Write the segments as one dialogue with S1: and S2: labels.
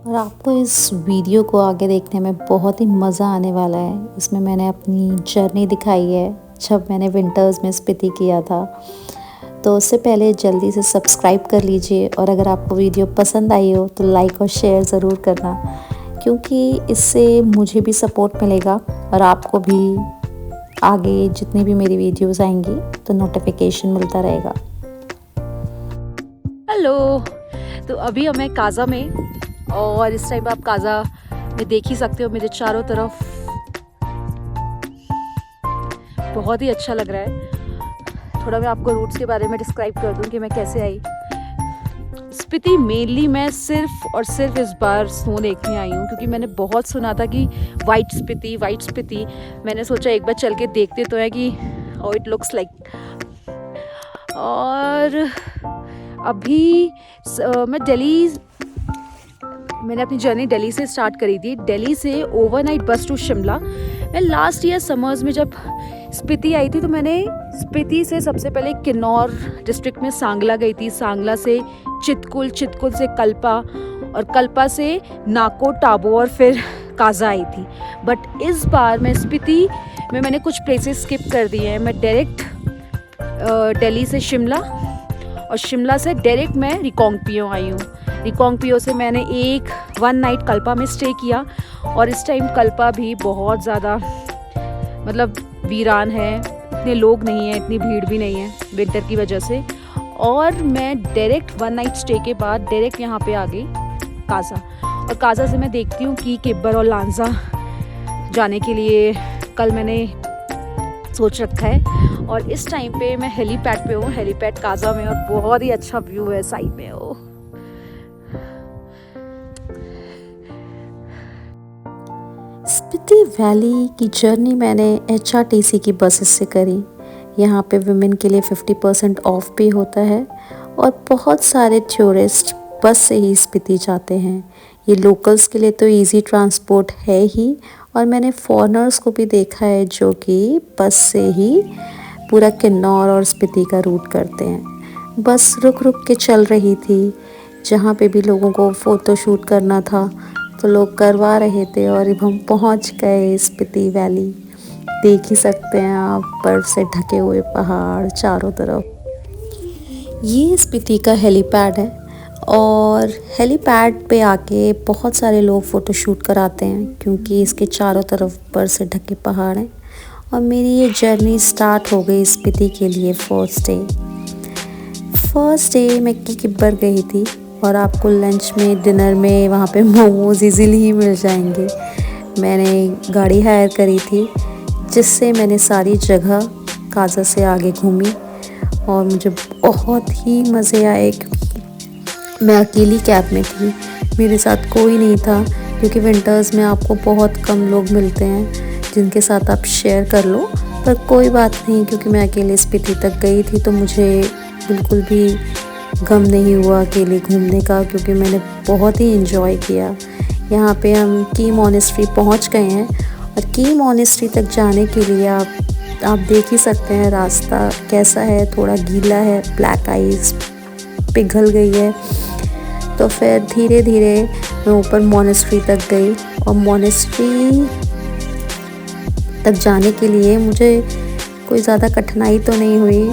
S1: और आपको इस वीडियो को आगे देखने में बहुत ही मज़ा आने वाला है। इसमें मैंने अपनी जर्नी दिखाई है जब मैंने विंटर्स में स्पीति किया था। तो उससे पहले जल्दी से सब्सक्राइब कर लीजिए और अगर आपको वीडियो पसंद आई हो तो लाइक और शेयर ज़रूर करना, क्योंकि इससे मुझे भी सपोर्ट मिलेगा और आपको भी आगे जितनी भी मेरी वीडियोस आएंगी तो नोटिफिकेशन मिलता रहेगा।
S2: हेलो। तो अभी हमें काज़ा में, और इस टाइम आप काज़ा में देख ही सकते हो मेरे चारों तरफ बहुत ही अच्छा लग रहा है। थोड़ा मैं आपको रूट्स के बारे में डिस्क्राइब कर दूं कि मैं कैसे आई स्पीति। मेनली मैं सिर्फ और सिर्फ इस बार स्नो देखने आई हूँ, क्योंकि मैंने बहुत सुना था कि वाइट स्पीति। मैंने सोचा एक बार चल के देखते तो है कि हाउ इट लुक्स लाइक। और अभी मैंने अपनी जर्नी दिल्ली से स्टार्ट करी थी। दिल्ली से ओवरनाइट बस टू शिमला। मैं लास्ट ईयर समर्स में जब स्पीति आई थी तो मैंने स्पीति से सबसे पहले किन्नौर डिस्ट्रिक्ट में सांगला गई थी, सांगला से चितकुल से कल्पा, और कल्पा से नाको टाबो और फिर काज़ा आई थी। बट इस बार मैं स्पीति में मैंने कुछ प्लेसेस स्किप कर दिए हैं। मैं डायरेक्ट दिल्ली से शिमला और शिमला से डायरेक्ट मैं रिकांगपिओ आई हूँ। रिकांगपिओ से मैंने वन नाइट कल्पा में स्टे किया, और इस टाइम कल्पा भी बहुत ज़्यादा मतलब वीरान है, इतने लोग नहीं हैं, इतनी भीड़ भी नहीं है विंटर की वजह से। और मैं डायरेक्ट वन नाइट स्टे के बाद डायरेक्ट यहाँ पे आ गई काज़ा, और काज़ा से मैं देखती हूँ कि किब्बर और लांजा जाने के लिए कल मैंने सोच रखा है। और इस टाइम पे मैं हेलीपैड पे हूँ, हेलीपैड काज़ा में, और बहुत ही अच्छा व्यू है साइड में। ओ
S1: स्पीति वैली की जर्नी मैंने HRTC की बसेस से करी। यहाँ पे वुमेन के लिए 50% ऑफ भी होता है, और बहुत सारे टूरिस्ट बस से ही स्पीति जाते हैं। ये लोकल्स के लिए तो इजी ट्रांसपोर्ट है ही, और मैंने फॉरेनर्स को भी देखा है जो कि बस से ही पूरा किन्नौर और स्पीति का रूट करते हैं। बस रुक रुक के चल रही थी, जहाँ पे भी लोगों को फ़ोटो शूट करना था तो लोग करवा रहे थे। और अब हम पहुँच गए स्पीति वैली। देख ही सकते हैं आप, बर्फ़ से ढके हुए पहाड़ चारों तरफ। ये स्पीति का हेलीपैड है, और हेलीपैड पे आके बहुत सारे लोग फ़ोटो शूट कराते हैं, क्योंकि इसके चारों तरफ बर्फ़ से ढके पहाड़ हैं। और मेरी ये जर्नी स्टार्ट हो गई स्पीति के लिए फर्स्ट डे मैं किब्बर गई थी, और आपको लंच में डिनर में वहाँ पे मोमोज इजीली ही मिल जाएंगे। मैंने गाड़ी हायर करी थी, जिससे मैंने सारी जगह काज़ा से आगे घूमी, और मुझे बहुत ही मज़े आए, क्योंकि मैं अकेली कैब में थी, मेरे साथ कोई नहीं था। क्योंकि विंटर्स में आपको बहुत कम लोग मिलते हैं जिनके साथ आप शेयर कर लो, पर कोई बात नहीं, क्योंकि मैं अकेले स्पीति तक गई थी तो मुझे बिल्कुल भी गम नहीं हुआ अकेले घूमने का, क्योंकि मैंने बहुत ही एंजॉय किया। यहाँ पे हम की मॉनेस्ट्री पहुँच गए हैं, और की मॉनेस्ट्री तक जाने के लिए आप देख ही सकते हैं रास्ता कैसा है, थोड़ा गीला है, ब्लैक आइस पिघल गई है। तो फिर धीरे धीरे मैं ऊपर मॉनेस्ट्री तक गई, और मॉनेस्ट्री तक जाने के लिए मुझे कोई ज़्यादा कठिनाई तो नहीं हुई,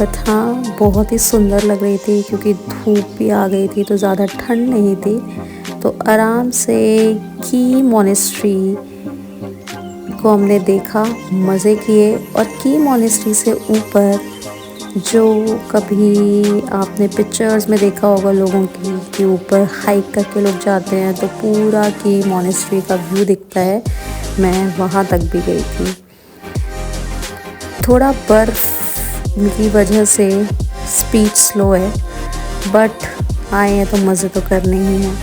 S1: बट हाँ बहुत ही सुंदर लग रही थी, क्योंकि धूप भी आ गई थी तो ज़्यादा ठंड नहीं थी। तो आराम से की मॉनेस्ट्री को हमने देखा, मज़े किए। और की मॉनेस्ट्री से ऊपर जो कभी आपने पिक्चर्स में देखा होगा लोगों की कि ऊपर हाइक करके लोग जाते हैं, तो पूरा की मॉनेस्ट्री का व्यू दिखता है। मैं वहाँ तक भी गई थी। थोड़ा बर्फ़ की वजह से स्पीड स्लो है, बट आए हैं तो मज़े तो करने ही हैं।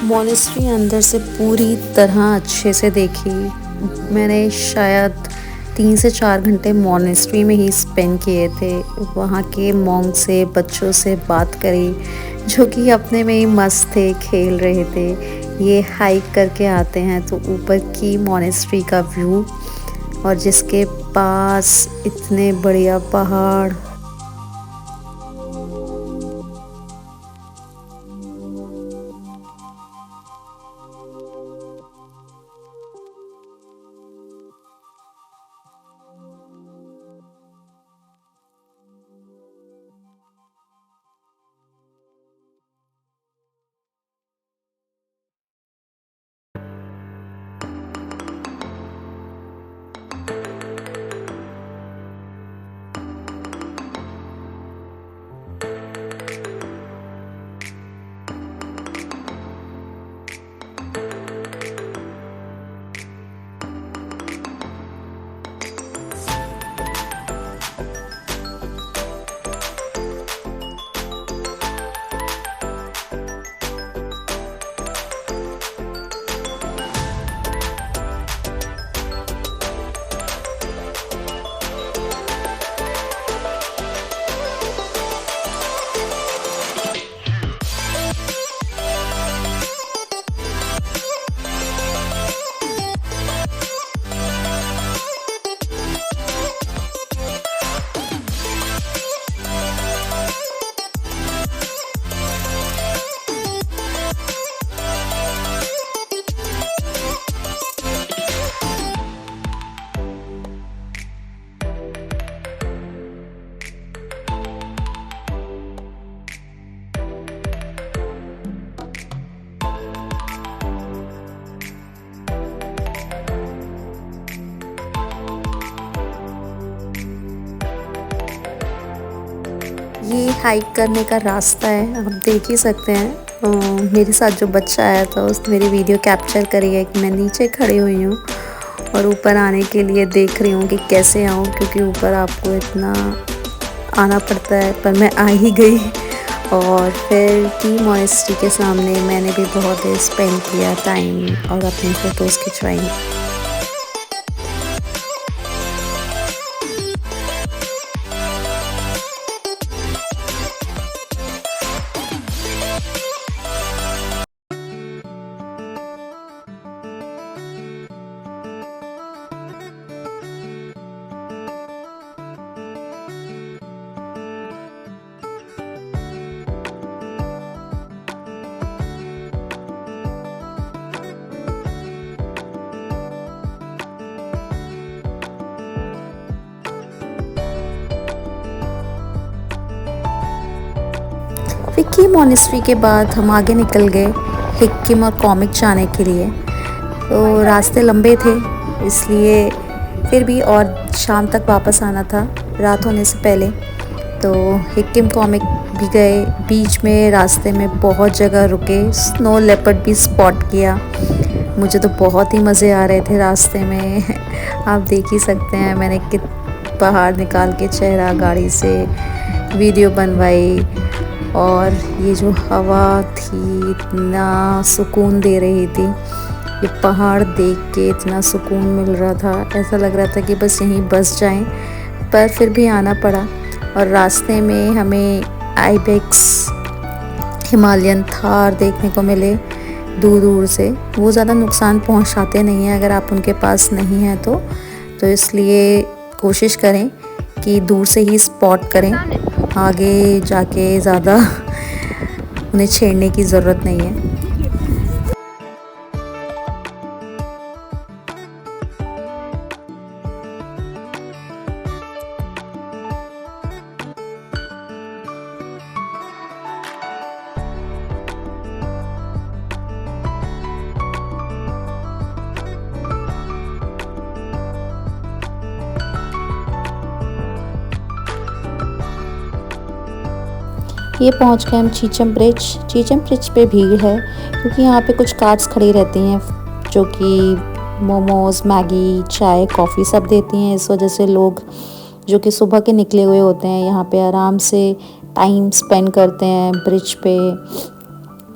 S1: मॉनेस्ट्री अंदर से पूरी तरह अच्छे से देखी। मैंने शायद 3 से 4 घंटे मॉनेस्ट्री में ही स्पेंड किए थे। वहाँ के मॉन्क से, बच्चों से बात करी जो कि अपने में ही मस्त थे, खेल रहे थे। ये हाइक करके आते हैं तो ऊपर की मॉनेस्ट्री का व्यू, और जिसके पास इतने बढ़िया पहाड़। ये हाइक करने का रास्ता है, आप देख ही सकते हैं। मेरे साथ जो बच्चा आया था उसने मेरी वीडियो कैप्चर करी है कि मैं नीचे खड़ी हुई हूँ और ऊपर आने के लिए देख रही हूँ कि कैसे आऊँ, क्योंकि ऊपर आपको इतना आना पड़ता है। पर मैं आ ही गई। और फिर टी मॉनेस्ट्री के सामने मैंने भी बहुत देर स्पेंड किया टाइम और अपनी फ़ोटोज़ खिंचवाई। विक्की मॉनेस्ट्री के बाद हम आगे निकल गए हिक्किम और कॉमिक जाने के लिए। तो रास्ते लंबे थे, इसलिए फिर भी और शाम तक वापस आना था रात होने से पहले। तो हिक्किम कॉमिक भी गए। बीच में रास्ते में बहुत जगह रुके, स्नो लेपर्ड भी स्पॉट किया। मुझे तो बहुत ही मज़े आ रहे थे रास्ते में। आप देख ही सकते हैं मैंने पहाड़ निकाल के चेहरा गाड़ी से वीडियो बनवाई। और ये जो हवा थी इतना सुकून दे रही थी, ये पहाड़ देख के इतना सुकून मिल रहा था, ऐसा लग रहा था कि बस यहीं बस जाएं। पर फिर भी आना पड़ा। और रास्ते में हमें आइबेक्स, हिमालयन थार देखने को मिले दूर दूर से। वो ज़्यादा नुकसान पहुंचाते नहीं हैं अगर आप उनके पास नहीं हैं तो इसलिए कोशिश करें कि दूर से ही स्पॉट करें, आगे जाके ज़्यादा उन्हें छेड़ने की ज़रूरत नहीं है। ये पहुंच गए हम चीचम ब्रिज। चीचम ब्रिज पे भीड़ है क्योंकि यहाँ पे कुछ कार्स खड़ी रहती हैं जो कि मोमोज, मैगी, चाय, कॉफ़ी सब देती हैं। इस वजह से लोग जो कि सुबह के निकले हुए होते हैं यहाँ पे आराम से टाइम स्पेंड करते हैं ब्रिज पे,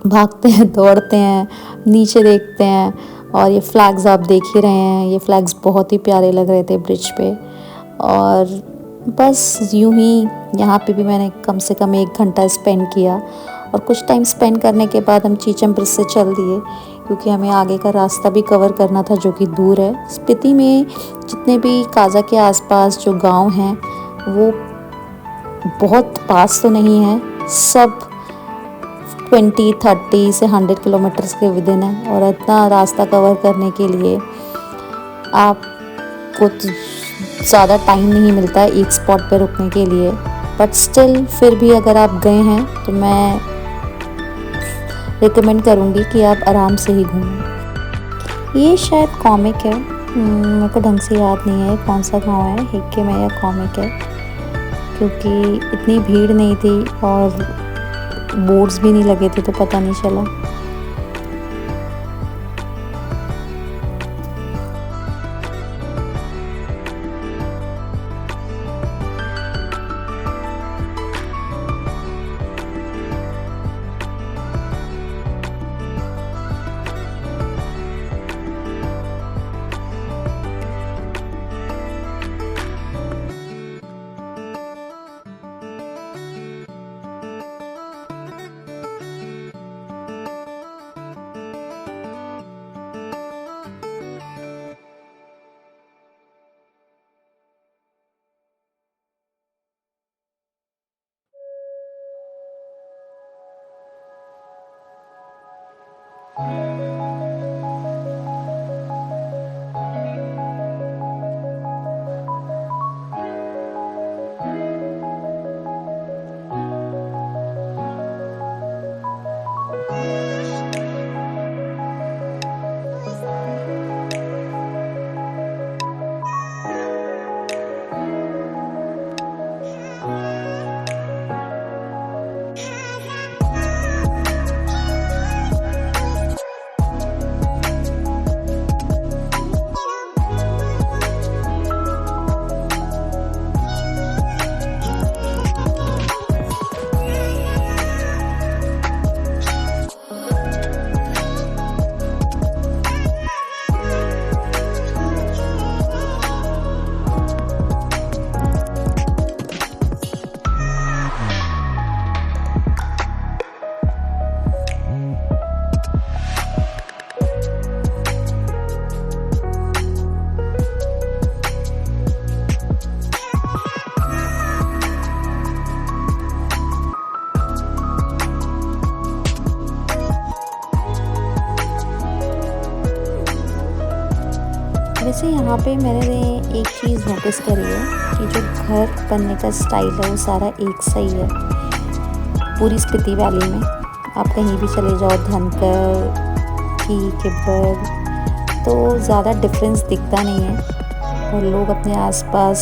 S1: भागते हैं, दौड़ते हैं, नीचे देखते हैं। और ये फ्लैग्स आप देख ही रहे हैं, ये फ्लैग्स बहुत ही प्यारे लग रहे थे ब्रिज पे। और बस यूं ही यहाँ पे भी मैंने कम से कम 1 घंटा स्पेंड किया। और कुछ टाइम स्पेंड करने के बाद हम चीचम ब्रिज से चल दिए, क्योंकि हमें आगे का रास्ता भी कवर करना था जो कि दूर है। स्पीति में जितने भी काजा के आसपास जो गांव हैं वो बहुत पास तो नहीं है, सब 20-30 से 100 किलोमीटर्स के विदिन है। और इतना रास्ता कवर करने के लिए आपको ज़्यादा टाइम नहीं मिलता है एक स्पॉट पे रुकने के लिए। बट स्टिल फिर भी अगर आप गए हैं तो मैं रिकमेंड करूँगी कि आप आराम से ही घूमें। ये शायद कॉमिक है, मेरे को ढंग से याद नहीं है कौन सा गांव है, हिक्के में या कॉमिक है, क्योंकि इतनी भीड़ नहीं थी और बोर्ड्स भी नहीं लगे थे तो पता नहीं चला। वैसे यहाँ पे मैंने एक चीज़ नोटिस करी है कि जो घर बनने का स्टाइल है वो सारा एक सही है पूरी स्पीति वैली में। आप कहीं भी चले जाओ, धनकर की किब्बर, तो ज़्यादा डिफरेंस दिखता नहीं है। और लोग अपने आसपास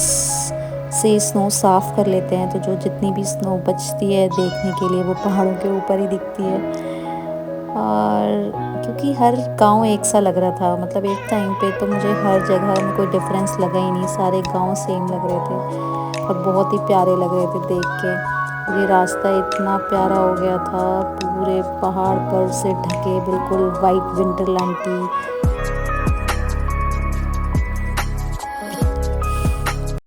S1: से स्नो साफ़ कर लेते हैं, तो जो जितनी भी स्नो बचती है देखने के लिए वो पहाड़ों के ऊपर ही दिखती है। और क्योंकि हर गांव एक सा लग रहा था, मतलब एक टाइम पे तो मुझे हर जगह में कोई डिफरेंस लगा ही नहीं, सारे गांव सेम लग रहे थे और बहुत ही प्यारे लग रहे थे देख के। ये रास्ता इतना प्यारा हो गया था, पूरे पहाड़ पर से ढके बिल्कुल वाइट विंटरलैंड की